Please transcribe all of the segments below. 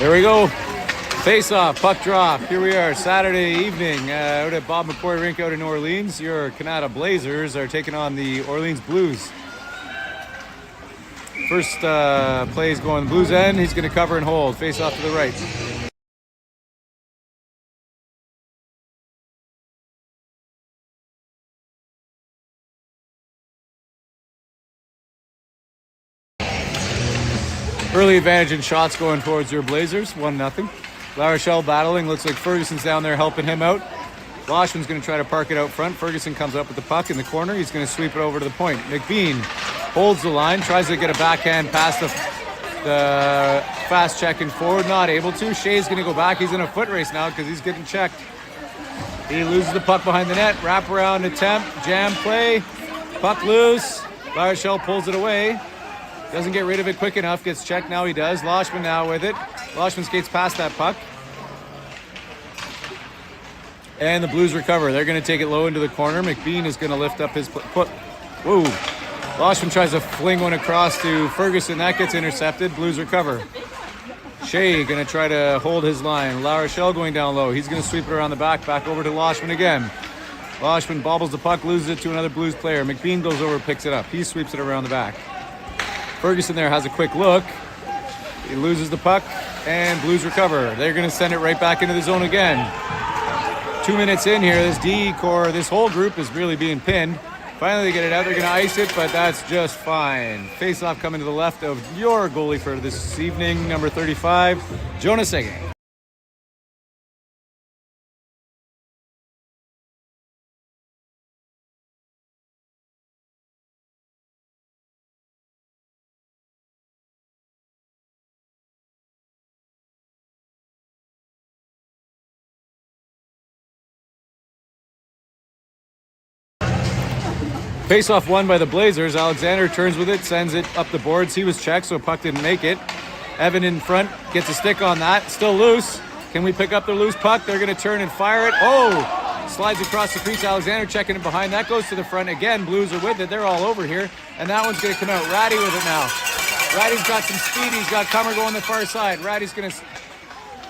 There we go. Face-off, puck drop. Here we are, Saturday evening out at Bob McCoy Rink out in New Orleans. Your Kanata Blazers are taking on the Orleans Blues. First play is going Blues end. He's going to cover and hold. Face-off to the right. Early advantage in shots going towards your Blazers, 1-0. La Rochelle battling, looks like Ferguson's down there helping him out. Loshman's going to try to park it out front. Ferguson comes up with the puck in the corner. He's going to sweep it over to the point. McBean holds the line, tries to get a backhand past the fast checking forward, not able to. Shea's going to go back. He's in a foot race now because he's getting checked. He loses the puck behind the net. Wraparound attempt, jam play, puck loose. La Rochelle pulls it away. Doesn't get rid of it quick enough. Gets checked now. He does. Loshman now with it. Loshman skates past that puck. And the Blues recover. They're going to take it low into the corner. McBean is going to lift up his foot. Whoa. Loshman tries to fling one across to Ferguson. That gets intercepted. Blues recover. Shea going to try to hold his line. La Rochelle going down low. He's going to sweep it around the back over to Loshman again. Loshman bobbles the puck, loses it to another Blues player. McBean goes over, picks it up. He sweeps it around the back. Ferguson there has a quick look. He loses the puck, and Blues recover. They're going to send it right back into the zone again. 2 minutes in here, this D-core, this whole group is really being pinned. Finally, they get it out. They're going to ice it, but that's just fine. Face-off coming to the left of your goalie for this evening, number 35, Jonas Ege. Face-off won by the Blazers. Alexander turns with it, sends it up the boards. He was checked, so puck didn't make it. Evan in front gets a stick on that. Still loose. Can we pick up the loose puck? They're going to turn and fire it. Oh! Slides across the crease. Alexander checking it behind. That goes to the front. Again, Blues are with it. They're all over here. And that one's going to come out. Ratty with it now. Ratty's got some speed. He's got Comer going the far side. Ratty's going to...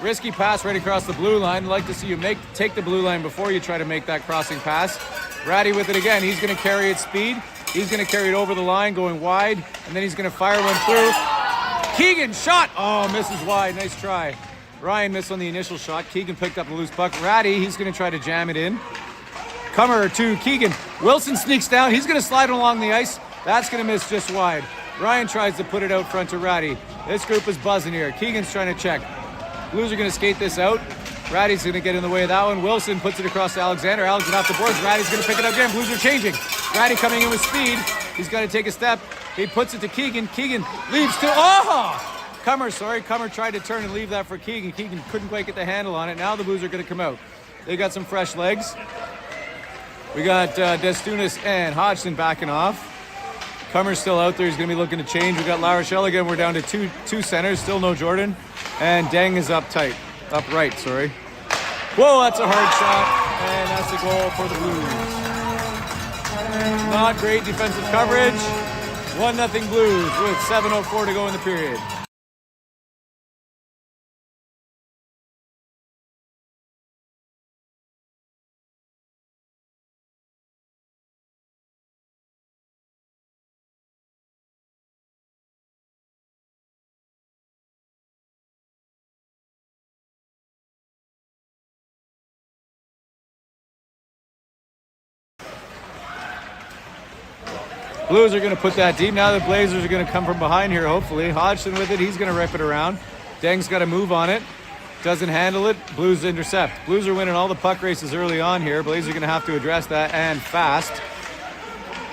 Risky pass right across the blue line. I'd like to see you take the blue line before you try to make that crossing pass. Ratty with it again. He's going to carry its speed. He's going to carry it over the line, going wide, and then he's going to fire one through. Keegan shot. Oh, misses wide. Nice try. Ryan missed on the initial shot. Keegan picked up the loose puck. Ratty, he's going to try to jam it in. Comer to Keegan. Wilson sneaks down. He's going to slide along the ice. That's going to miss just wide. Ryan tries to put it out front to Ratty. This group is buzzing here. Keegan's trying to check. Blues are going to skate this out. Ratty's going to get in the way of that one. Wilson puts it across to Alexander. Alexander off the boards. Ratty's going to pick it up again. Blues are changing. Ratty coming in with speed. He's got to take a step. He puts it to Keegan. Keegan leaves to... Oh! Comer tried to turn and leave that for Keegan. Keegan couldn't quite get the handle on it. Now the Blues are going to come out. They got some fresh legs. We got Destunis and Hodgson backing off. Comer's still out there. He's going to be looking to change. We got La Rochelle again. We're down to two centers. Still no Jordan. And Deng is up right, sorry. Whoa, that's a hard shot. And that's the goal for the Blues. Not great defensive coverage. 1-0 Blues with 7:04 to go in the period. Blues are going to put that deep. Now the Blazers are going to come from behind here, hopefully. Hodgson with it. He's going to rip it around. Deng's got to move on it. Doesn't handle it. Blues intercept. Blues are winning all the puck races early on here. Blazers are going to have to address that, and fast.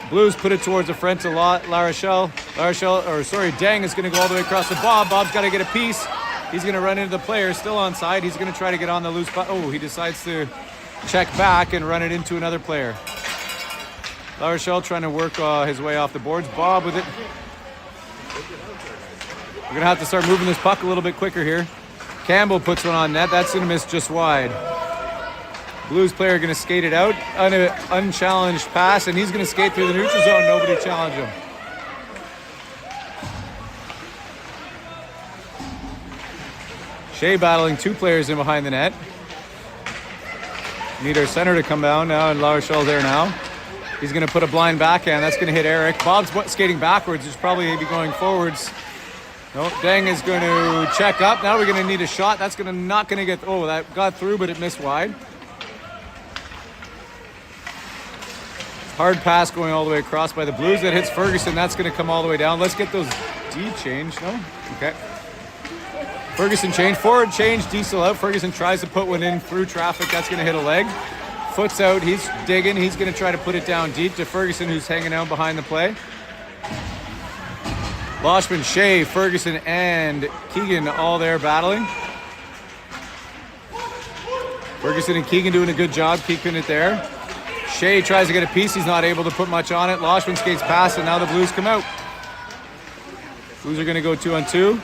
Blues put it towards the front to La Rochelle. Deng is going to go all the way across the Bob. Bob's got to get a piece. He's going to run into the player. Still onside. He's going to try to get on the loose puck. Oh, he decides to check back and run it into another player. La Rochelle trying to work his way off the boards. Bob with it. We're going to have to start moving this puck a little bit quicker here. Campbell puts one on net. That's going to miss just wide. Blues player going to skate it out. Unchallenged pass, and he's going to skate through the neutral zone. Nobody challenged him. Shea battling 2 players in behind the net. Need our center to come down now, and La Rochelle's there now. He's going to put a blind backhand. That's going to hit Eric. Bob's skating backwards. He's probably going to be going forwards. No, Deng is going to check up. Now we're going to need a shot. That's not going to get... Oh, that got through, but it missed wide. Hard pass going all the way across by the Blues. That hits Ferguson. That's going to come all the way down. Let's get those D changed. No? Okay. Ferguson change. Forward change. Diesel out. Ferguson tries to put one in through traffic. That's going to hit a leg. Foot's out. He's digging. He's going to try to put it down deep to Ferguson, who's hanging out behind the play. Loshman, Shea, Ferguson, and Keegan all there battling. Ferguson and Keegan doing a good job keeping it there. Shea tries to get a piece. He's not able to put much on it. Loshman skates past, and now the Blues come out. Blues are going to go 2-on-2.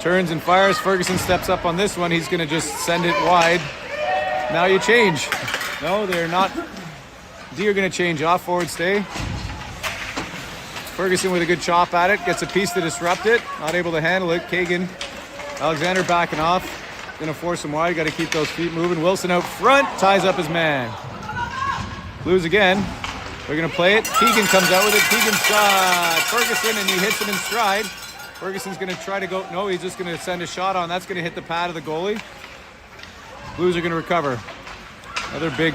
Turns and fires. Ferguson steps up on this one. He's going to just send it wide. Now you change. No, they're not. D are going to change off. Forward stay. Ferguson with a good chop at it. Gets a piece to disrupt it. Not able to handle it. Kagan. Alexander backing off. Going to force him wide. Got to keep those feet moving. Wilson out front. Ties up his man. Blues again. They're going to play it. Keegan comes out with it. Keegan's got Ferguson, and he hits him in stride. Ferguson's going to try to go. No, he's just going to send a shot on. That's going to hit the pad of the goalie. Blues are going to recover. Another big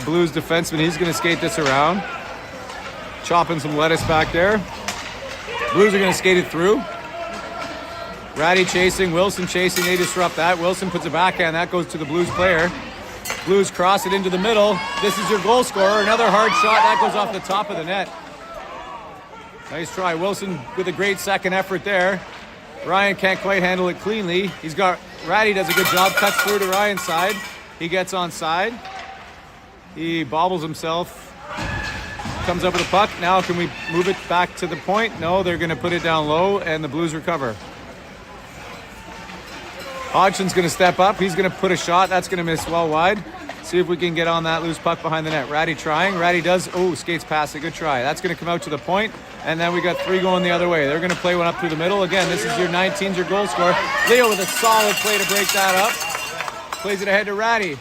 Blues defenseman. He's going to skate this around. Chopping some lettuce back there. Blues are going to skate it through. Ratty chasing. Wilson chasing. They disrupt that. Wilson puts a backhand. That goes to the Blues player. Blues cross it into the middle. This is your goal scorer. Another hard shot. That goes off the top of the net. Nice try. Wilson with a great second effort there. Ryan can't quite handle it cleanly. Ratty does a good job. Cuts through to Ryan's side. He gets on side. He bobbles himself. Comes up with a puck. Now can we move it back to the point? No, they're going to put it down low, and the Blues recover. Hodgson's going to step up. He's going to put a shot. That's going to miss well wide. See if we can get on that loose puck behind the net. Ratty trying. Ratty does. Oh, skates past it. Good try. That's going to come out to the point. And then we got 3 going the other way. They're going to play one up through the middle. Again, this is your 19's your goal scorer. Leo with a solid play to break that up. Plays it ahead to Ratty.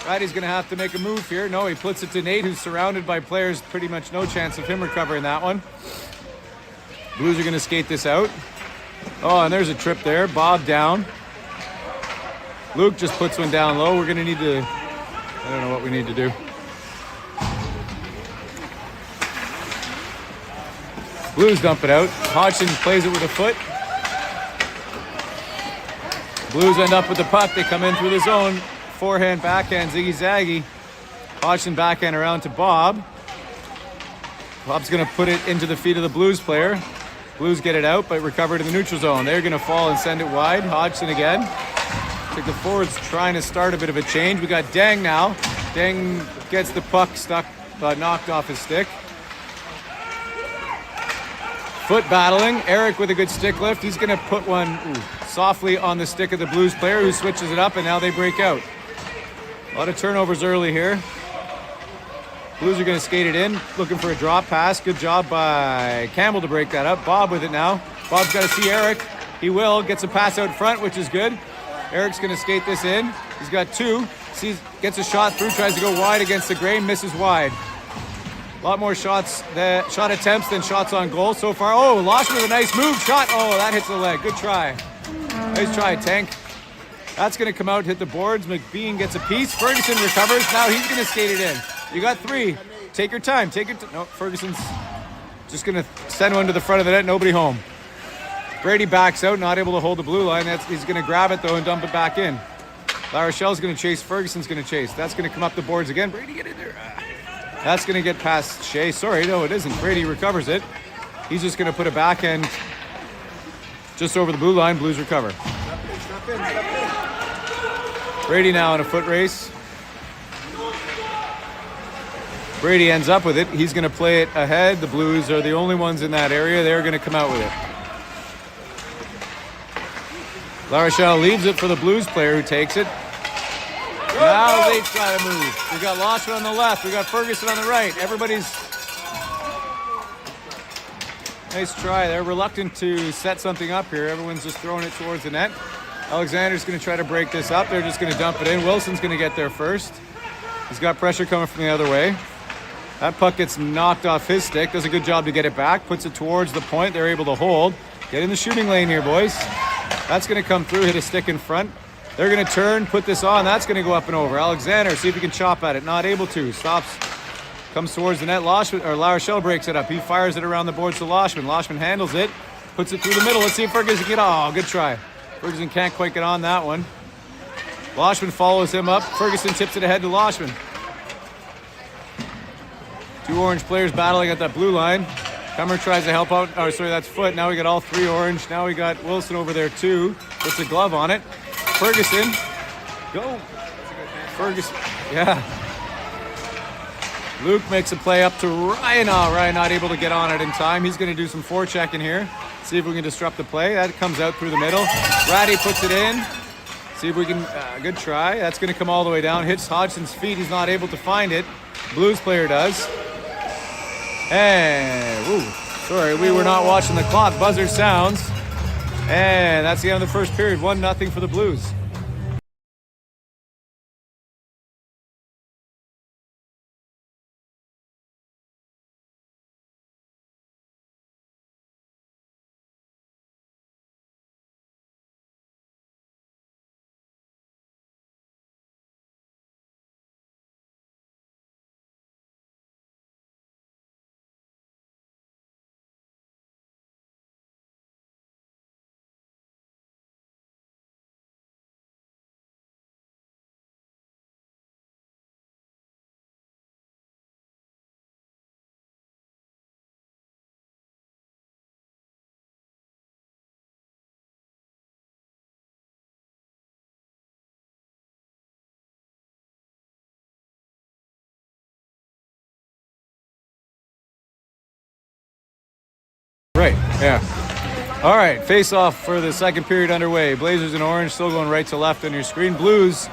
Ratty's going to have to make a move here. No, he puts it to Nate, who's surrounded by players. Pretty much no chance of him recovering that one. Blues are going to skate this out. Oh, and there's a trip there. Bob down. Luke just puts one down low. We're going to need to... I don't know what we need to do. Blues dump it out. Hodgson plays it with a foot. Blues end up with the puck. They come in through the zone. Forehand, backhand, ziggy-zaggy. Hodgson backhand around to Bob. Bob's going to put it into the feet of the Blues player. Blues get it out, but recover to the neutral zone. They're going to fall and send it wide. Hodgson again. I think the forwards trying to start a bit of a change. We got Deng now. Deng gets the puck knocked off his stick. Foot battling. Eric with a good stick lift. He's going to put one softly on the stick of the Blues player, who switches it up, and now they break out. A lot of turnovers early here. Blues are going to skate it in, looking for a drop pass. Good job by Campbell to break that up. Bob with it now. Bob's got to see Eric. He will. Gets a pass out front, which is good. Eric's going to skate this in. He's got 2. Gets a shot through, tries to go wide against the grain, misses wide. A lot more shot attempts than shots on goal so far. Oh, Losh with a nice move. Shot. Oh, that hits the leg. Good try. Nice try, Tank. That's going to come out, hit the boards. McBean gets a piece. Ferguson recovers. Now he's going to skate it in. You got 3. Take your time. No, Ferguson's just going to send one to the front of the net. Nobody home. Brady backs out, not able to hold the blue line. He's going to grab it, though, and dump it back in. La Rochelle's going to chase. Ferguson's going to chase. That's going to come up the boards again. Brady, get in there. That's going to get past Shea. Sorry, no, it isn't. Brady recovers it. He's just going to put a backhand just over the blue line. Blues recover. Brady now in a foot race. Brady ends up with it. He's going to play it ahead. The Blues are the only ones in that area. They're going to come out with it. La Rochelle leaves it for the Blues player, who takes it. Now they try to move. We got Loshman on the left. We got Ferguson on the right. Nice try there. Reluctant to set something up here. Everyone's just throwing it towards the net. Alexander's going to try to break this up. They're just going to dump it in. Wilson's going to get there first. He's got pressure coming from the other way. That puck gets knocked off his stick. Does a good job to get it back. Puts it towards the point. They're able to hold. Get in the shooting lane here, boys. That's going to come through, hit a stick in front. They're going to turn, put this on. That's going to go up and over. Alexander, see if he can chop at it. Not able to. Stops. Comes towards the net. La Rochelle breaks it up. He fires it around the boards to Loshman. Loshman handles it. Puts it through the middle. Let's see if Ferguson can get. Oh, good try. Ferguson can't quite get on that one. Loshman follows him up. Ferguson tips it ahead to Loshman. Two orange players battling at that blue line. Cummer tries to help out. Oh, sorry, that's Foot. Now we got all three orange. Now we got Wilson over there too. Puts a glove on it. Ferguson. Go. Ferguson. Yeah. Luke makes a play up to Ryan. Oh, Ryan not able to get on it in time. He's going to do some forechecking here. See if we can disrupt the play. That comes out through the middle. Ratty puts it in. See if we can. Good try. That's going to come all the way down. Hits Hodgson's feet. He's not able to find it. Blues player does. And, sorry, we were not watching the clock. Buzzer sounds. And that's the end of the first period. 1-0 for the Blues. Right, yeah. All right, face-off for the second period underway. Blazers in orange still going right to left on your screen. Blues,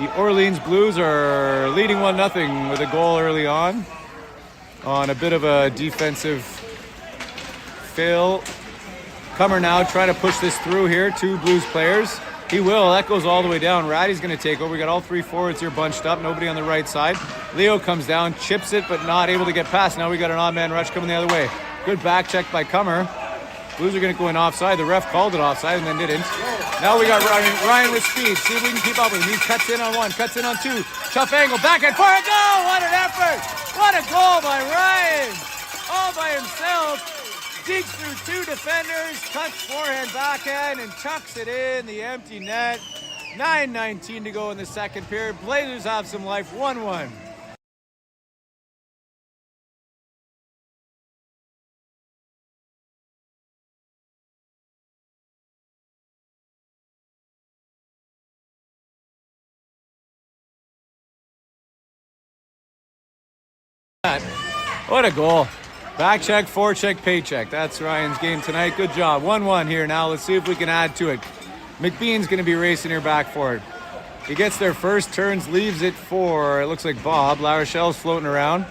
the Orleans Blues are leading 1-0 with a goal early on a bit of a defensive fail. Cummer now trying to push this through here. Two Blues players. He will. That goes all the way down. Ratty's going to take over. We got all three forwards here bunched up. Nobody on the right side. Leo comes down, chips it, but not able to get past. Now we got an odd man rush coming the other way. Good back check by Cummer. Blues are going to go in offside. The ref called it offside and then didn't. Now we got Ryan with speed. See if we can keep up with him. He cuts in on one, cuts in on two. Tough angle, back and forth. Goal! What an effort! What a goal by Ryan! All by himself. Digs through two defenders, cuts forehand, backhand, and chucks it in the empty net. 9:19 to go in the second period. Blazers have some life. 1-1. What a goal. Back check, forecheck, paycheck. That's Ryan's game tonight. Good job. 1-1 here now. Let's see if we can add to it. McBean's going to be racing here back for it. He gets there first, turns, leaves it for, it looks like Bob. La Rochelle's floating around.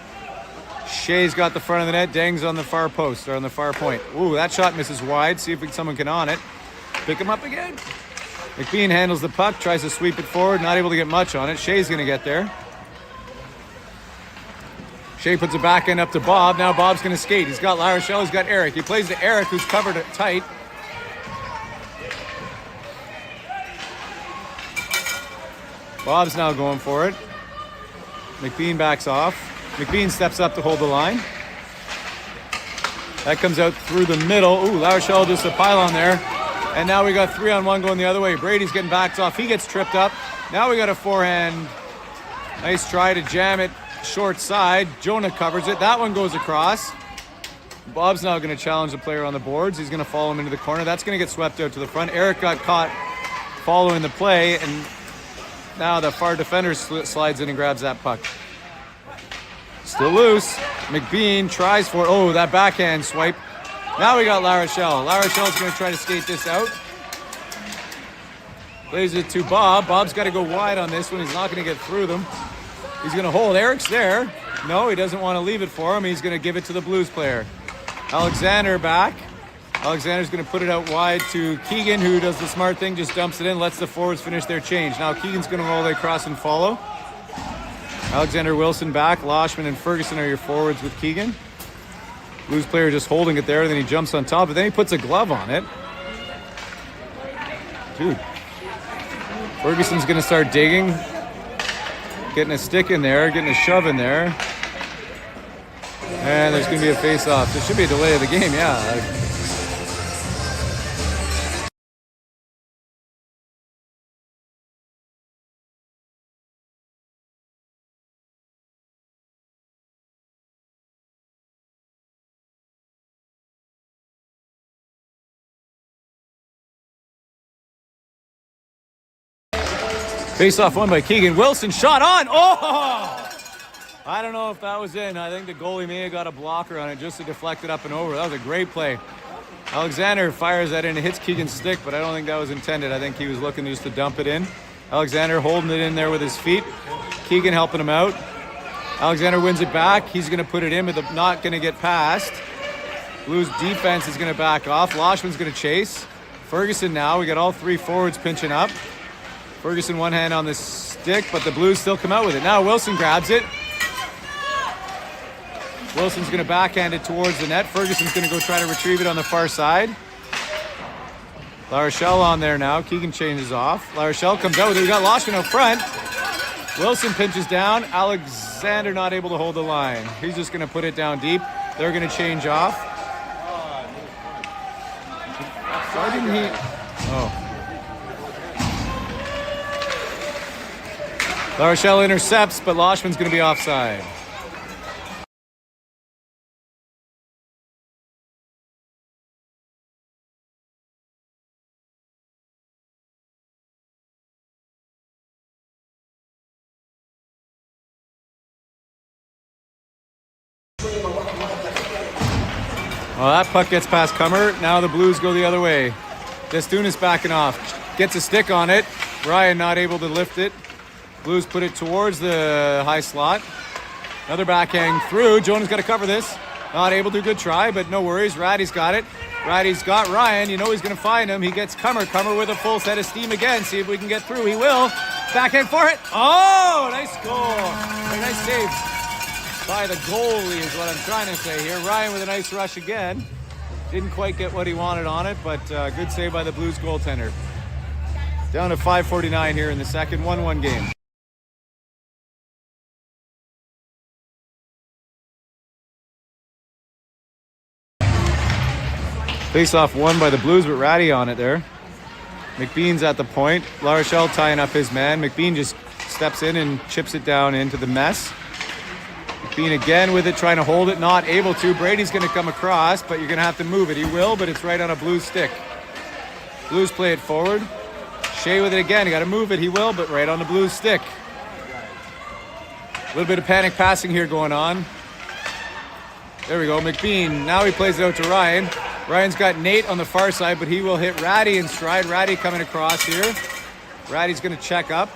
Shea's got the front of the net. Dang's on the far post, or on the far point. Ooh, that shot misses wide. See if someone can on it. Pick him up again. McBean handles the puck, tries to sweep it forward. Not able to get much on it. Shea's going to get there. Shea puts a back end up to Bob. Now Bob's going to skate. He's got La Rochelle. He's got Eric. He plays to Eric, who's covered it tight. Bob's now going for it. McBean backs off. McBean steps up to hold the line. That comes out through the middle. Ooh, La Rochelle just a pylon there. And now we got 3-on-1 going the other way. Brady's getting backed off. He gets tripped up. Now we got a forehand. Nice try to jam it. Short side. Jonah covers it. That one goes across. Bob's now going to challenge the player on the boards. He's going to follow him into the corner. That's going to get swept out to the front. Eric got caught following the play, and now the far defender slides in and grabs that puck. Still loose. McBean tries for it. Oh, that backhand swipe. Now we got La Rochelle. La Rochelle's going to try to skate this out. Plays it to Bob. Bob's got to go wide on this one. He's not going to get through them. He's going to hold. Eric's there. No, he doesn't want to leave it for him. He's going to give it to the Blues player. Alexander back. Alexander's going to put it out wide to Keegan, who does the smart thing, just dumps it in, lets the forwards finish their change. Now Keegan's going to roll it across and follow. Alexander Wilson back. Loshman and Ferguson are your forwards with Keegan. Blues player just holding it there, then he jumps on top, but then he puts a glove on it. Dude. Ferguson's going to start digging. Getting a stick in there, getting a shove in there. And there's going to be a face-off. There should be a delay of the game, yeah. Face-off won by Keegan. Wilson shot on. Oh! I don't know if that was in. I think the goalie may have got a blocker on it just to deflect it up and over. That was a great play. Alexander fires that in. It hits Keegan's stick, but I don't think that was intended. I think he was looking just to dump it in. Alexander holding it in there with his feet. Keegan helping him out. Alexander wins it back. He's going to put it in, but not going to get past. Blues defense is going to back off. Loshman's going to chase. Ferguson now. We got all three forwards pinching up. Ferguson one hand on the stick, but the Blues still come out with it. Now Wilson grabs it. Wilson's going to backhand it towards the net. Ferguson's going to go try to retrieve it on the far side. La Rochelle on there now. Keegan changes off. La Rochelle comes out with it. We got Loshman out front. Wilson pinches down. Alexander not able to hold the line. He's just going to put it down deep. They're going to change off. Why didn't he? Oh. La Rochelle intercepts, but Loshman's going to be offside. Well, that puck gets past Cummer. Now the Blues go the other way. Destunis backing off. Gets a stick on it. Ryan not able to lift it. Blues put it towards the high slot. Another backhand through. Jonah's got to cover this. Not able to. Good try, but no worries. Ratty's got it. Ratty's got Ryan. You know he's going to find him. He gets Cummer. Cummer with a full set of steam again. See if we can get through. He will. Backhand for it. Oh, nice goal. Very nice save by the goalie is what I'm trying to say here. Ryan with a nice rush again. Didn't quite get what he wanted on it, but good save by the Blues goaltender. Down to 5:49 here in the second. 1-1 game. Face-off won by the Blues with Ratty on it there. McBean's at the point. La Rochelle tying up his man. McBean just steps in and chips it down into the mess. McBean again with it, trying to hold it, not able to. Brady's going to come across, but you're going to have to move it. He will, but it's right on a Blues stick. Blues play it forward. Shea with it again. You got to move it. He will, but right on the Blues stick. A little bit of panic passing here going on. There we go. McBean. Now he plays it out to Ryan. Ryan's got Nate on the far side, but he will hit Ratty in stride. Ratty coming across here. Ratty's going to check up.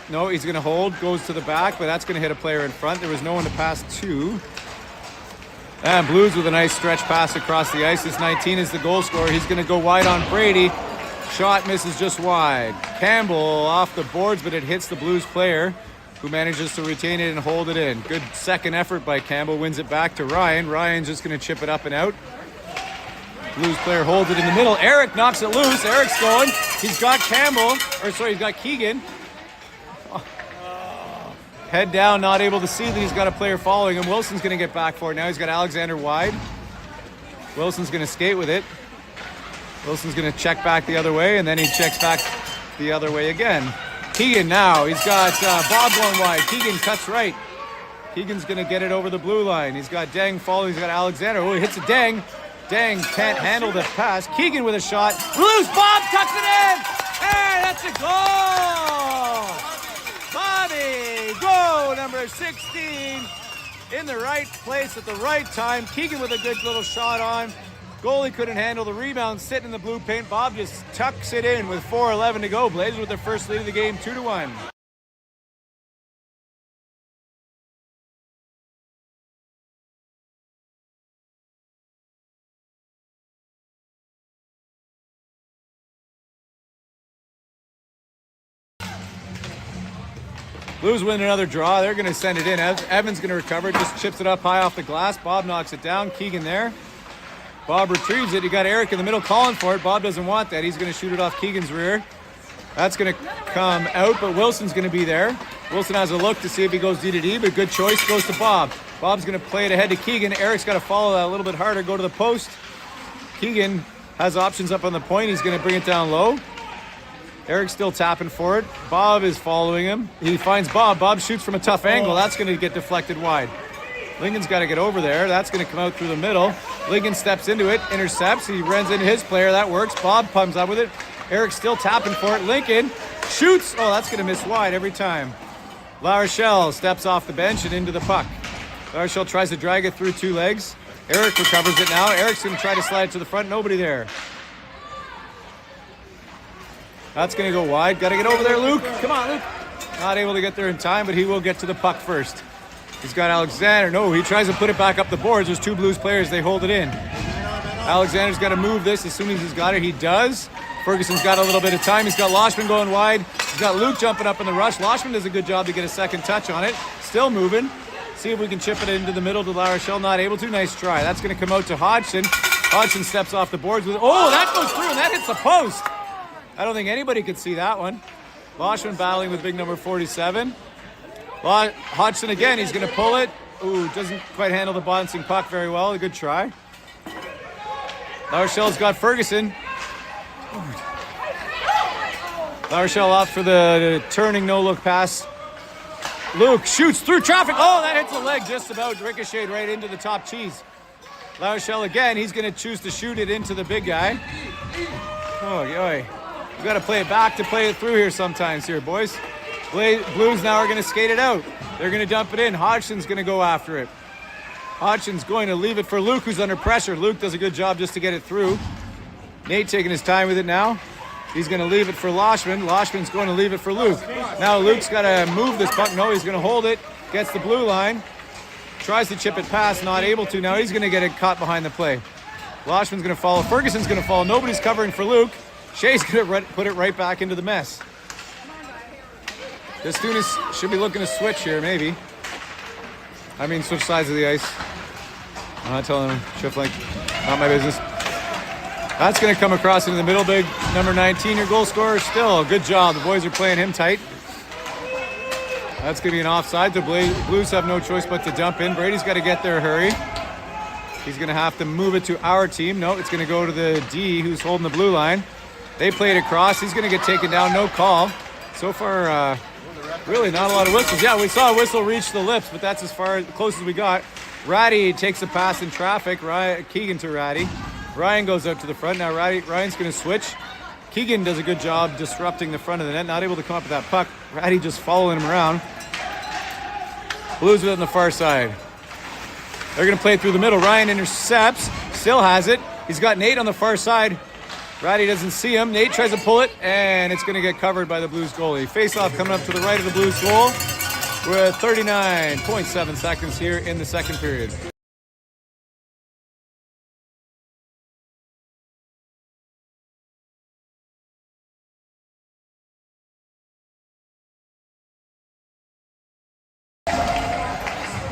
No, he's going to hold. Goes to the back, but that's going to hit a player in front. There was no one to pass to. And Blues with a nice stretch pass across the ice. This 19 is the goal scorer. He's going to go wide on Brady. Shot misses just wide. Campbell off the boards, but it hits the Blues player, who manages to retain it and hold it in. Good second effort by Campbell. Wins it back to Ryan. Ryan's just going to chip it up and out. Blues player holds it in the middle. Eric knocks it loose. Eric's going. He's got Campbell. He's got Keegan. Head down, not able to see that he's got a player following him. Wilson's going to get back for it now. He's got Alexander wide. Wilson's going to skate with it. Wilson's going to check back the other way, and then he checks back the other way again. Keegan now. He's got Bob going wide. Keegan cuts right. Keegan's going to get it over the blue line. He's got Deng following. He's got Alexander. Oh, he hits a Deng. Deng can't handle the pass. Keegan with a shot. Loose. Bob tucks it in. Hey, that's a goal. Bobby, goal number 16. In the right place at the right time. Keegan with a good little shot on. Goalie couldn't handle the rebound, sitting in the blue paint. Bob just tucks it in with 4:11 to go. Blazers with their first lead of the game, 2-1. Blues win another draw. They're going to send it in. Evan's going to recover. Just chips it up high off the glass. Bob knocks it down. Keegan there. Bob retrieves it. You got Eric in the middle calling for it. Bob doesn't want that. He's going to shoot it off Keegan's rear. That's going to come out, but Wilson's going to be there. Wilson has a look to see if he goes D to D, but good choice goes to Bob. Bob's going to play it ahead to Keegan. Eric's got to follow that a little bit harder, go to the post. Keegan has options up on the point. He's going to bring it down low. Eric's still tapping for it. Bob is following him. He finds Bob. Bob shoots from a tough angle. That's going to get deflected wide. Lincoln's got to get over there. That's going to come out through the middle. Lincoln steps into it, intercepts. He runs into his player. That works. Bob comes up with it. Eric's still tapping for it. Lincoln shoots. Oh, that's going to miss wide every time. La Rochelle steps off the bench and into the puck. La Rochelle tries to drag it through two legs. Eric recovers it now. Eric's going to try to slide it to the front. Nobody there. That's going to go wide. Got to get over there, Luke. Come on, Luke. Not able to get there in time, but he will get to the puck first. He's got Alexander. No, he tries to put it back up the boards. There's two Blues players. They hold it in. Alexander's got to move this as soon as he's got it. He does. Ferguson's got a little bit of time. He's got Loshman going wide. He's got Luke jumping up in the rush. Loshman does a good job to get a second touch on it. Still moving. See if we can chip it into the middle to La Rochelle. Not able to. Nice try. That's going to come out to Hodgson. Hodgson steps off the boards with it. Oh, that goes through and that hits the post. I don't think anybody could see that one. Loshman battling with big number 47. Hodgson again. He's going to pull it. Ooh, doesn't quite handle the bouncing puck very well. A good try. La Rochelle's got Ferguson. La Rochelle off for the turning no-look pass. Luke shoots through traffic. Oh, that hits the leg just about. Ricocheted right into the top cheese. La Rochelle again. He's going to choose to shoot it into the big guy. Oh, yoy. We've got to play it back to play it through here sometimes here, boys. Blues now are going to skate it out. They're going to dump it in. Hodgson's going to go after it. Hodgson's going to leave it for Luke, who's under pressure. Luke does a good job just to get it through. Nate taking his time with it now. He's going to leave it for Loshman. Loshman's going to leave it for Luke. Now Luke's got to move this puck. No, he's going to hold it. Gets the blue line. Tries to chip it past, not able to. Now he's going to get it caught behind the play. Loshman's going to follow. Ferguson's going to follow. Nobody's covering for Luke. Shea's going to put it right back into the mess. The students should be looking to switch here, maybe. I mean, switch sides of the ice. I'm not telling them. Shift link. Not my business. That's going to come across into the middle. Big number 19, your goal scorer. Still, good job. The boys are playing him tight. That's going to be an offside. The Blues have no choice but to dump in. Brady's got to get there, hurry. He's going to have to move it to our team. No, it's going to go to the D, who's holding the blue line. They played it across. He's going to get taken down. No call. So far, really not a lot of whistles. Yeah, we saw a whistle reach the lips, but that's as close as we got. Ratty takes a pass in traffic. Keegan to Ratty. Ryan goes out to the front. Now Ryan's going to switch. Keegan does a good job disrupting the front of the net. Not able to come up with that puck. Ratty just following him around. Blues with it on the far side. They're going to play it through the middle. Ryan intercepts. Still has it. He's got Nate on the far side. Ratty doesn't see him. Nate tries to pull it, and it's going to get covered by the Blues goalie. Face-off coming up to the right of the Blues goal. We're at 39.7 seconds here in the second period.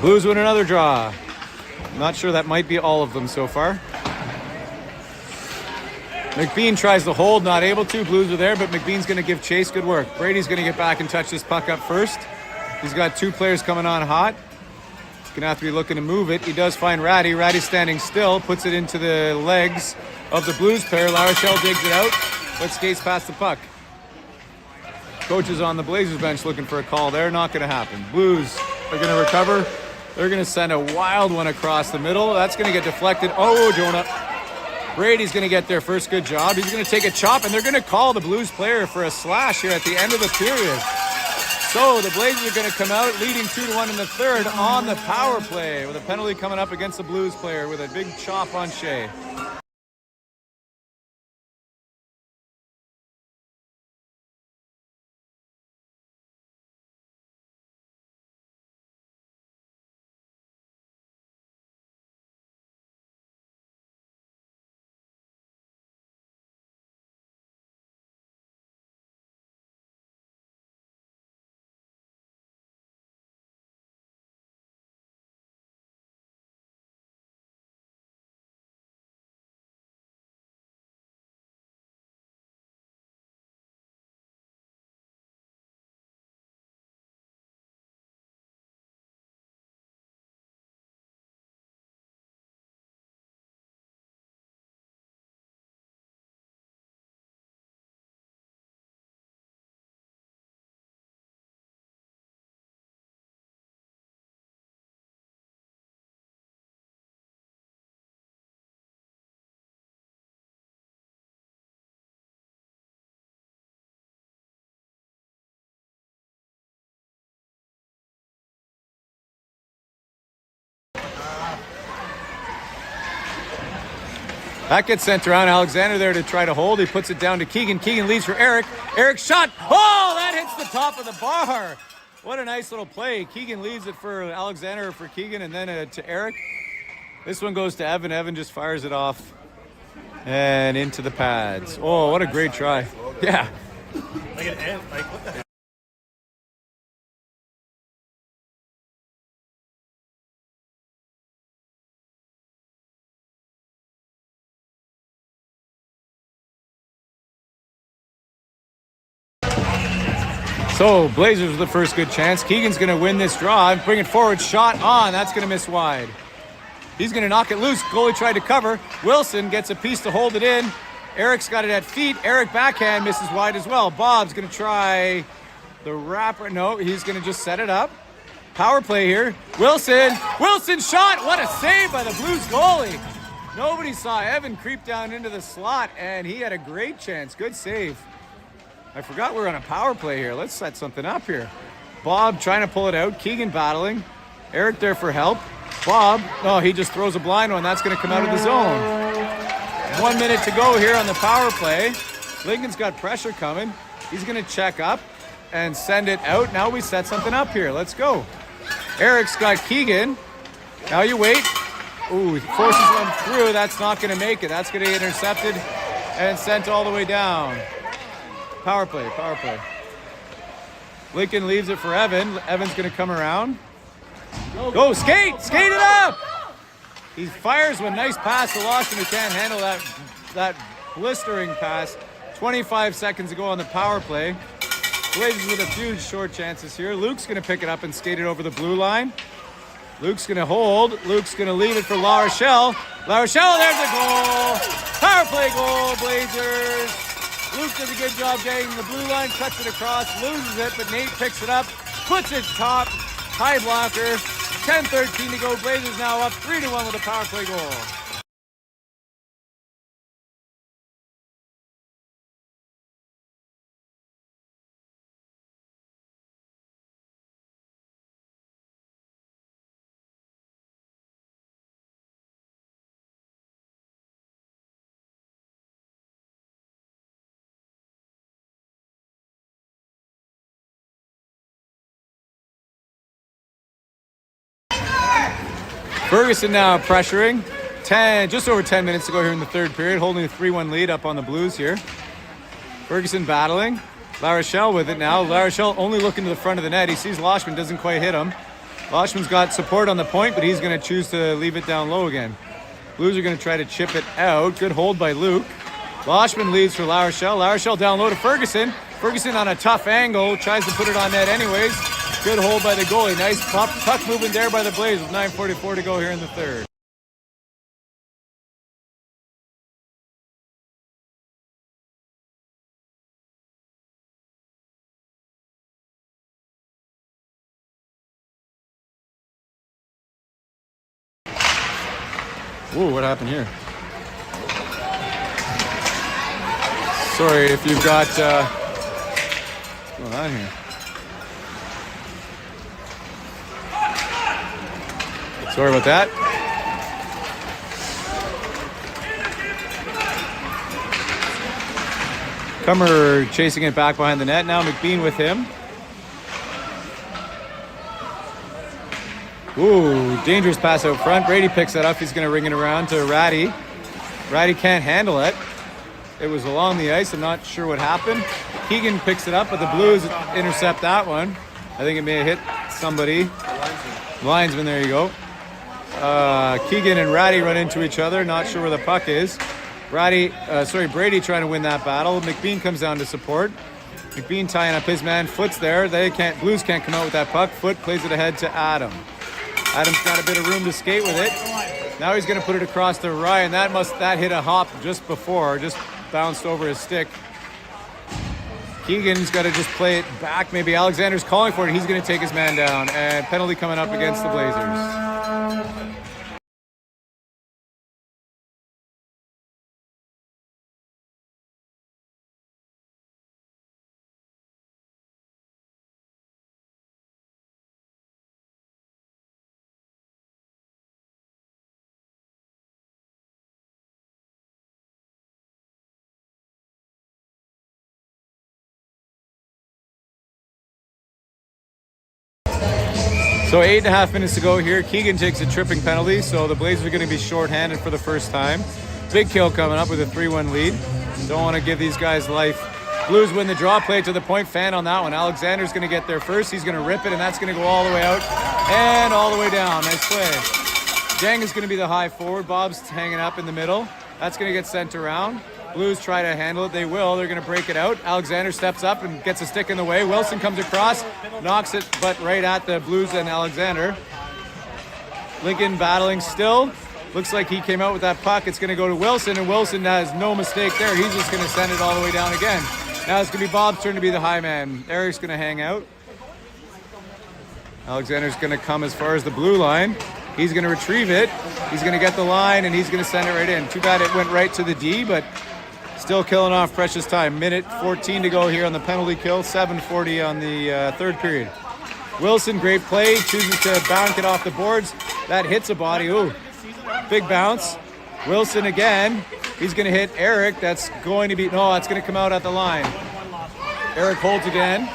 Blues win another draw. I'm not sure that might be all of them so far. McBean tries to hold, not able to. Blues are there, but McBean's going to give chase. Good work. Brady's going to get back and touch this puck up first. He's got two players coming on hot. He's going to have to be looking to move it. He does find Ratty. Ratty standing still, puts it into the legs of the Blues player. La Rochelle digs it out, but skates past the puck. Coach is on the Blazers bench looking for a call there. Not going to happen. Blues are going to recover. They're going to send a wild one across the middle. That's going to get deflected. Oh, Jonah. Brady's going to get there first. Good job. He's going to take a chop, and they're going to call the Blues player for a slash here at the end of the period. So the Blazers are going to come out leading 2-1 in the third on the power play with a penalty coming up against the Blues player with a big chop on Shea. That gets sent around. Alexander there to try to hold. He puts it down to Keegan. Keegan leads for Eric. Eric shot. Oh, that hits the top of the bar. What a nice little play. Keegan leaves it for Alexander for Keegan and then to Eric. This one goes to Evan. Evan just fires it off and into the pads. Oh, what a great try. Yeah. Like an ant. Like, what the heck? So Blazers with the first good chance. Keegan's going to win this draw and bring it forward. Shot on. That's going to miss wide. He's going to knock it loose. Goalie tried to cover. Wilson gets a piece to hold it in. Eric's got it at feet. Eric backhand misses wide as well. Bob's going to try the wrapper. No, he's going to just set it up. Power play here. Wilson. Wilson shot. What a save by the Blues goalie. Nobody saw Evan creep down into the slot, and he had a great chance. Good save. I forgot we're on a power play here. Let's set something up here. Bob trying to pull it out. Keegan battling. Eric there for help. Bob, no, he just throws a blind one. That's going to come out of the zone. 1 minute to go here on the power play. Lincoln's got pressure coming. He's going to check up and send it out. Now we set something up here. Let's go. Eric's got Keegan. Now you wait. Ooh, he forces one through. That's not going to make it. That's going to get intercepted and sent all the way down. Power play, power play. Lincoln leaves it for Evan. Evan's going to come around. Go, skate! Skate it up! He fires one. Nice pass to Lawson, who can't handle that blistering pass. 25 seconds to go on the power play. Blazers with a few short chances here. Luke's going to pick it up and skate it over the blue line. Luke's going to hold. Luke's going to leave it for La Rochelle. La Rochelle, there's a goal! Power play goal, Blazers! Luke does a good job getting the blue line, cuts it across, loses it, but Nate picks it up, puts it top, high blocker. 10-13 to go. Blazers now up 3-1 with a power play goal. Ferguson now pressuring. Just over 10 minutes to go here in the third period, holding a 3-1 lead up on the Blues here. Ferguson battling. La Rochelle with it now. La Rochelle only looking to the front of the net. He sees Loshman, doesn't quite hit him. Loshman's got support on the point, but he's going to choose to leave it down low again. Blues are going to try to chip it out. Good hold by Luke. Loshman leaves for La Rochelle. La Rochelle down low to Ferguson. Ferguson on a tough angle, tries to put it on net anyways. Good hold by the goalie. Nice puck movement there by the Blazers with 9:44 to go here in the third. Ooh, what happened here? Sorry if you've got what's going on here? Sorry about that. Cummer chasing it back behind the net. Now McBean with him. Ooh, dangerous pass out front. Brady picks that up. He's going to ring it around to Ratty. Ratty can't handle it. It was along the ice. I'm not sure what happened. Keegan picks it up, but the Blues intercept that one. I think it may have hit somebody. Linesman, there you go. Keegan and Ratty run into each other. Not sure where the puck is. Brady trying to win that battle. McBean comes down to support. McBean tying up his man. Foot's there. Blues can't come out with that puck. Foot plays it ahead to Adam. Adam's got a bit of room to skate with it. Now he's going to put it across to Ryan. That hit a hop just before, just bounced over his stick. Keegan's got to just play it back. Maybe Alexander's calling for it. He's going to take his man down. And penalty coming up against the Blazers. So 8.5 minutes to go here. Keegan takes a tripping penalty, so the Blazers are going to be shorthanded for the first time. Big kill coming up with a 3-1 lead. Don't want to give these guys life. Blues win the draw, play to the point, fan on that one. Alexander's going to get there first. He's going to rip it, and that's going to go all the way out and all the way down. Nice play. Jang is going to be the high forward. Bob's hanging up in the middle. That's going to get sent around. Blues try to handle it. They will. They're going to break it out. Alexander steps up and gets a stick in the way. Wilson comes across, knocks it, but right at the Blues and Alexander. Lincoln battling still. Looks like he came out with that puck. It's going to go to Wilson, and Wilson has no mistake there. He's just going to send it all the way down again. Now it's going to be Bob's turn to be the high man. Eric's going to hang out. Alexander's going to come as far as the blue line. He's going to retrieve it. He's going to get the line, and he's going to send it right in. Too bad it went right to the D, but still killing off precious time. Minute 14 to go here on the penalty kill. 7:40 on the third period. Wilson, great play. Chooses to bank it off the boards. That hits a body. Ooh, big bounce. Wilson again. He's going to hit Eric. That's going to be... No, that's going to come out at the line. Eric holds again.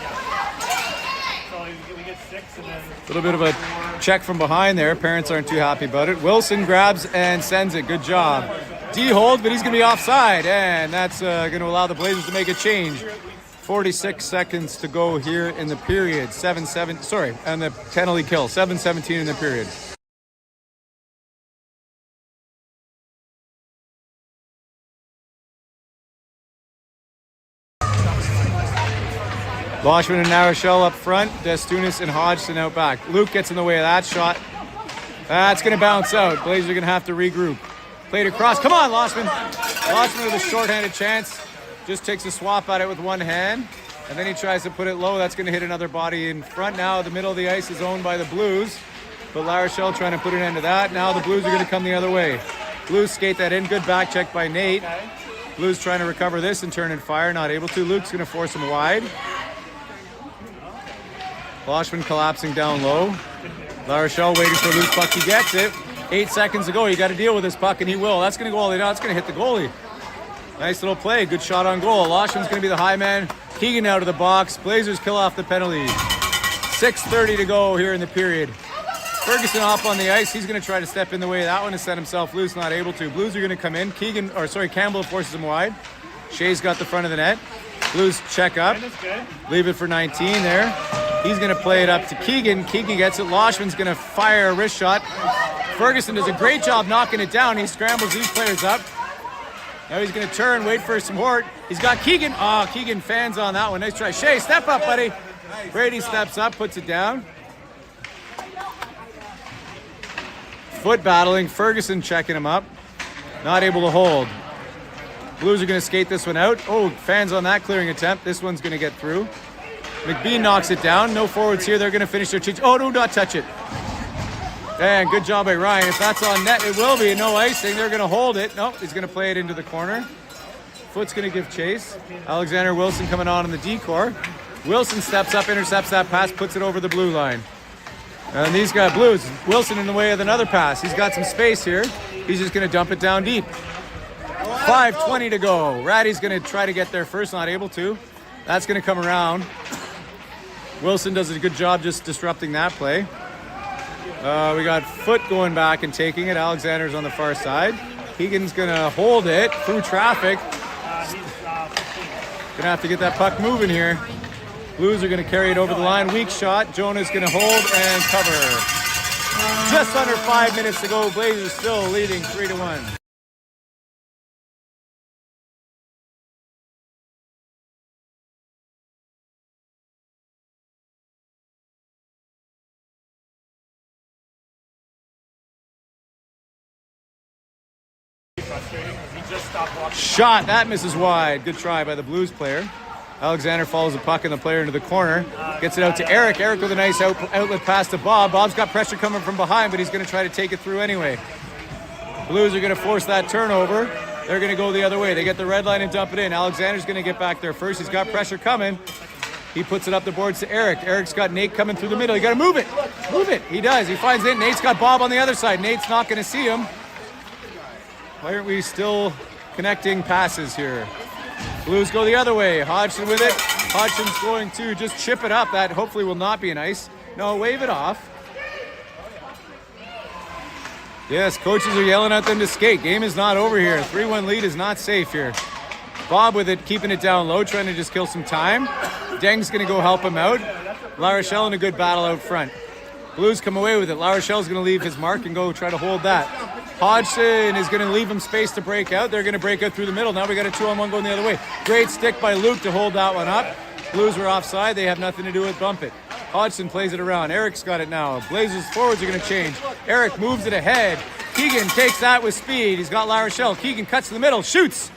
A little bit of a check from behind there. Parents aren't too happy about it. Wilson grabs and sends it. Good job. D holds, but he's going to be offside, and that's going to allow the Blazers to make a change. 46 seconds to go here in the period. 7-7. Sorry, and the penalty kill. 7:17 in the period. Loshman and Narashell up front. Destunis and Hodgson out back. Luke gets in the way of that shot. That's going to bounce out. Blazers are going to have to regroup. Played across. Come on, Loshman. Loshman with a shorthanded chance. Just takes a swap at it with one hand. And then he tries to put it low. That's going to hit another body in front. Now the middle of the ice is owned by the Blues. But Larachelle trying to put an end to that. Now the Blues are going to come the other way. Blues skate that in. Good back check by Nate. Blues trying to recover this and turn and fire. Not able to. Luke's going to force him wide. Loshman collapsing down low. Larachelle waiting for a loose puck. He gets it. 8 seconds to go. You got to deal with this puck, and he will. That's going to go all the way down. It's going to hit the goalie. Nice little play. Good shot on goal. Loshman's going to be the high man. Keegan out of the box. Blazers kill off the penalty. 6:30 to go here in the period. Ferguson off on the ice. He's going to try to step in the way of that one and set himself loose. Not able to. Blues are going to come in. Campbell forces him wide. Shea's got the front of the net. Blues check up. Leave it for 19 there. He's going to play it up to Keegan. Keegan gets it. Loshman's going to fire a wrist shot. Ferguson does a great job knocking it down. He scrambles these players up. Now he's going to turn, wait for support. He's got Keegan. Oh, Keegan fans on that one. Nice try. Shea, step up, buddy. Brady steps up, puts it down. Foot battling. Ferguson checking him up. Not able to hold. Blues are going to skate this one out. Oh, fans on that clearing attempt. This one's going to get through. McBean knocks it down. No forwards here. They're going to finish their change. Oh, do not touch it. And good job by Ryan. If that's on net, it will be. No icing. They're going to hold it. Nope, he's going to play it into the corner. Foot's going to give chase. Alexander Wilson coming on in the decor. Wilson steps up, intercepts that pass, puts it over the blue line. And these got Blues. Wilson in the way of another pass. He's got some space here. He's just going to dump it down deep. 5:20 to go. Ratty's going to try to get there first, not able to. That's going to come around. Wilson does a good job just disrupting that play. We got Foot going back and taking it. Alexander's on the far side. Keegan's going to hold it through traffic. Going to have to get that puck moving here. Blues are going to carry it over the line. Weak shot. Jonah's going to hold and cover. Just under 5 minutes to go. Blazers still leading 3-1. Shot, that misses wide. Good try by the Blues player. Alexander follows the puck and the player into the corner. Gets it out to Eric. Eric with a nice outlet pass to Bob. Bob's got pressure coming from behind, but he's going to try to take it through anyway. Blues are going to force that turnover. They're going to go the other way. They get the red line and dump it in. Alexander's going to get back there first. He's got pressure coming. He puts it up the boards to Eric. Eric's got Nate coming through the middle. You got to move it. Move it. He does. He finds it. Nate's got Bob on the other side. Nate's not going to see him. Why aren't we still connecting passes here? Blues go the other way. Hodgson with it. Hodgson's going to just chip it up. That hopefully will not be an ice. No, wave it off. Yes, coaches are yelling at them to skate. Game is not over here. 3-1 lead is not safe here. Bob with it, keeping it down low, trying to just kill some time. Deng's going to go help him out. La Rochelle in a good battle out front. Blues come away with it. La Rochelle's going to leave his mark and go try to hold that. Hodgson is going to leave him space to break out. They're going to break out through the middle. Now we got a 2-on-1 going the other way. Great stick by Luke to hold that one up. Blues were offside. They have nothing to do with bump it. Hodgson plays it around. Eric's got it now. Blazers forwards are going to change. Eric moves it ahead. Keegan takes that with speed. He's got La Rochelle. Keegan cuts to the middle. Shoots.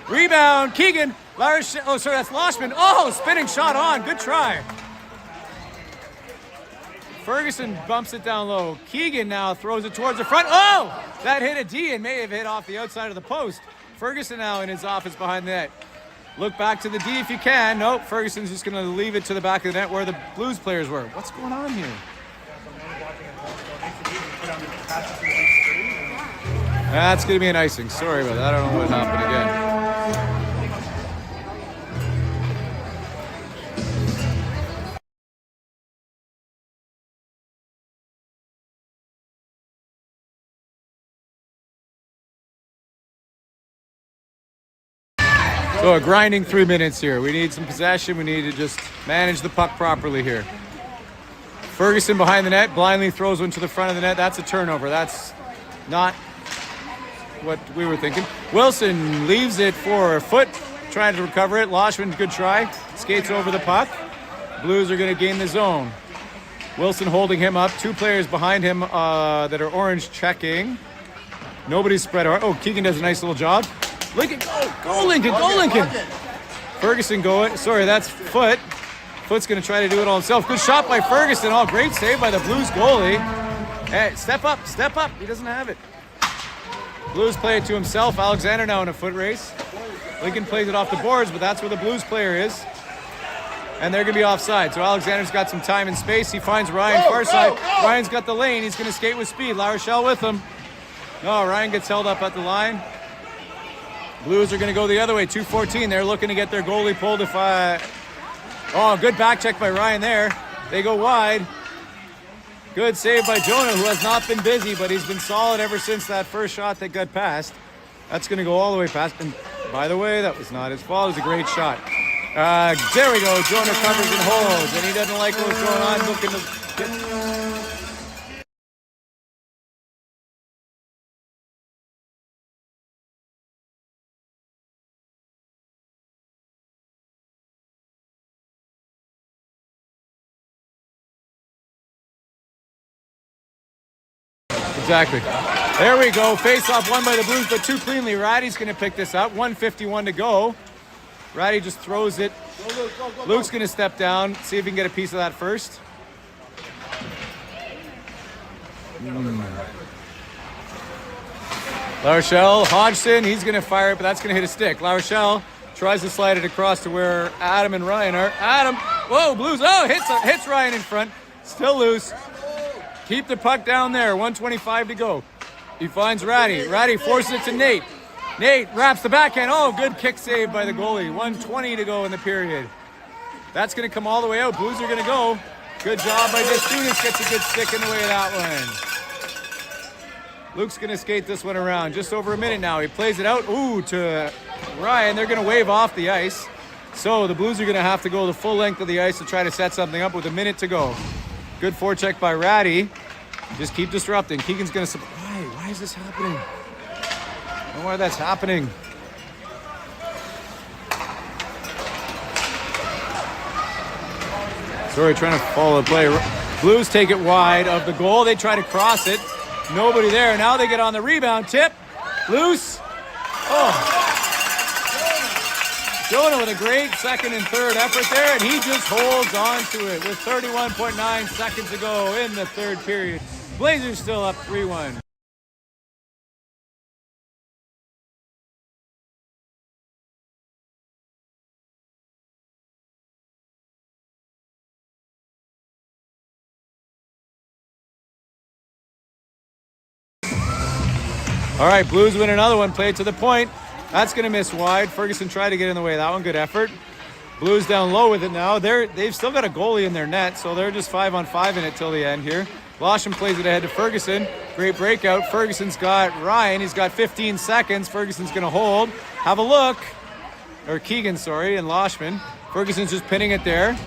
Rebound. Keegan. La Rochelle. Oh, sorry, that's Loshman. Oh, spinning shot on. Good try. Ferguson bumps it down low. Keegan now throws it towards the front. Oh! That hit a D and may have hit off the outside of the post. Ferguson now in his office behind the net. Look back to the D if you can. Nope, Ferguson's just going to leave it to the back of the net where the Blues players were. What's going on here? That's going to be an icing. Sorry about that. I don't know what happened again. So a grinding 3 minutes here. We need some possession. We need to just manage the puck properly here. Ferguson behind the net, blindly throws one to the front of the net. That's a turnover. That's not what we were thinking. Wilson leaves it for a foot, trying to recover it. Loshman, good try. Skates over the puck. Blues are going to gain the zone. Wilson holding him up. 2 players behind him that are orange checking. Nobody's spread out. Oh, Keegan does a nice little job. Lincoln, go Lincoln, go Lincoln. Ferguson going, sorry, that's Foot. Foot's going to try to do it all himself. Good shot by Ferguson. Oh, great save by the Blues goalie. Hey, step up. He doesn't have it. Blues play it to himself. Alexander now in a foot race. Lincoln plays it off the boards, but that's where the Blues player is. And they're going to be offside. So Alexander's got some time and space. He finds Ryan far side. Ryan's got the lane. He's going to skate with speed. La Rochelle with him. No, Ryan gets held up at the line. Blues are going to go the other way, 2:14. They're looking to get their goalie pulled if Oh, good back check by Ryan there. They go wide. Good save by Jonah, who has not been busy, but he's been solid ever since that first shot that got passed. That's going to go all the way past. And by the way, that was not his fault. It was a great shot. There we go. Jonah covers and holds, and he doesn't like what's going on. Looking to Exactly. There we go. Face-off won by the Blues, but too cleanly. Ratty's going to pick this up. 1:51 to go. Ratty just throws it. Luke's going to step down, see if he can get a piece of that first. La Rochelle, Hodgson, he's going to fire it, but that's going to hit a stick. La Rochelle tries to slide it across to where Adam and Ryan are. Adam, whoa, Blues, oh, hits Ryan in front. Still loose. Keep the puck down there. 1:25 to go. He finds Ratty. Ratty forces it to Nate. Nate wraps the backhand. Oh, good kick save by the goalie. 1:20 to go in the period. That's going to come all the way out. Blues are going to go. Good job by Destunis. Gets a good stick in the way of that one. Luke's going to skate this one around. Just over a minute now. He plays it out. Ooh, to Ryan. They're going to wave off the ice. So the Blues are going to have to go the full length of the ice to try to set something up with a minute to go. Good forecheck by Ratty. Just keep disrupting. Keegan's going to... Why is this happening? I don't know why that's happening. Sorry, trying to follow the play. Blues take it wide of the goal. They try to cross it. Nobody there. Now they get on the rebound. Tip. Loose. Oh. Jonah with a great second and third effort there, and he just holds on to it with 31.9 seconds to go in the third period. Blazers still up 3-1. All right, Blues win another one. Play it to the point. That's going to miss wide. Ferguson tried to get in the way of that one. Good effort. Blues down low with it now. They've still got a goalie in their net, so they're just 5-on-5 in it till the end here. Losham plays it ahead to Ferguson. Great breakout. Ferguson's got Ryan. He's got 15 seconds. Ferguson's going to hold. Have a look. Or Keegan, sorry, and Loshman. Ferguson's just pinning it there.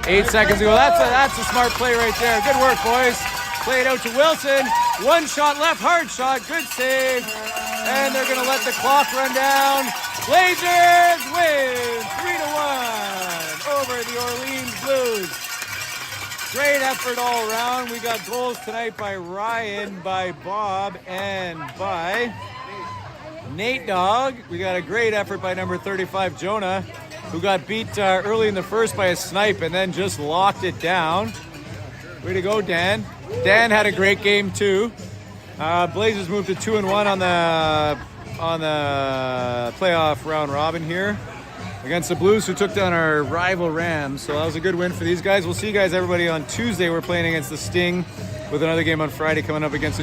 8 seconds to go. That's a smart play right there. Good work, boys. Play it out to Wilson. One shot left. Hard shot. Good save. And they're going to let the clock run down. Blazers win 3-1 over the Orleans Blues. Great effort all around. We got goals tonight by Ryan, by Bob, and by Nate Dogg. We got a great effort by number 35, Jonah, who got beat early in the first by a snipe and then just locked it down. Way to go, Dan. Dan had a great game too. Blazers moved to 2-1 on the playoff round robin here against the Blues, who took down our rival Rams. So that was a good win for these guys. We'll see you guys, everybody, on Tuesday. We're playing against the Sting with another game on Friday coming up against the